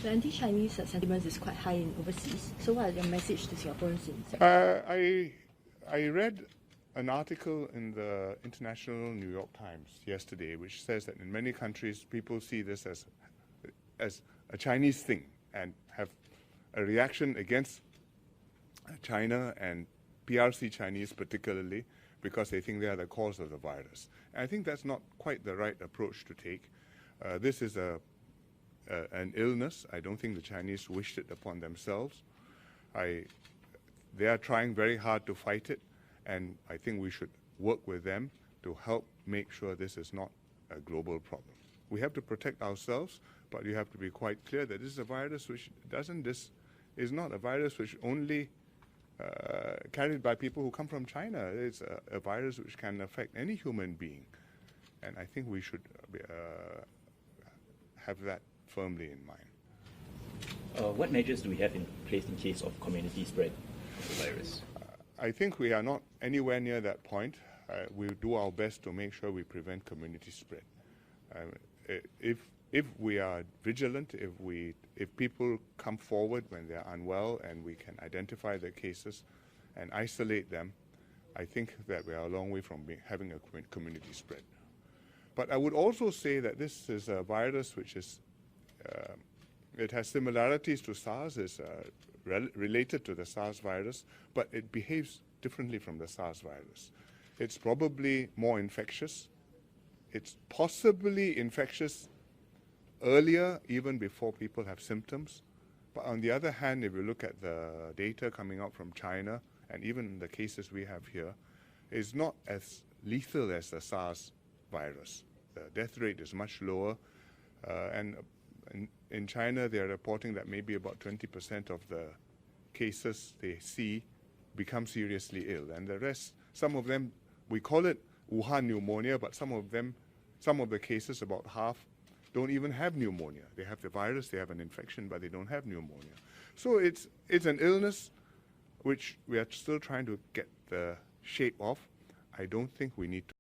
The anti-Chinese sentiment is quite high in overseas. So what are your message to Singaporeans in I read an article in the International New York Times yesterday which says that in many countries people see this as a Chinese thing and have a reaction against China and PRC Chinese particularly because they think they are the cause of the virus. And I think that's not quite the right approach to take. This is an illness. I don't think the Chinese wished it upon themselves. They are trying very hard to fight it, and I think we should work with them to help make sure this is not a global problem. We have to protect ourselves, but you have to be quite clear that this is a virus which is not a virus which only carried by people who come from China. It's a virus which can affect any human being, and I think we should have that firmly in mind. What measures do we have in place in case of community spread of the virus? I think we are not anywhere near that point. We'll do our best to make sure we prevent community spread. If we are vigilant, if people come forward when they are unwell and we can identify their cases and isolate them, I think that we are a long way from having a community spread. But I would also say that this is a virus which is, it has similarities to SARS, it's related to the SARS virus, but it behaves differently from the SARS virus. It's probably more infectious. It's possibly infectious earlier, even before people have symptoms. But on the other hand, if you look at the data coming out from China, and even the cases we have here, it's not as lethal as the SARS virus. The death rate is much lower, and in China they are reporting that maybe about 20% of the cases they see become seriously ill, and the rest, some of them, we call it Wuhan pneumonia, but some of the cases, about half, don't even have pneumonia. They have the virus, they have an infection, but they don't have pneumonia. So it's an illness which we are still trying to get the shape of. I don't think we need to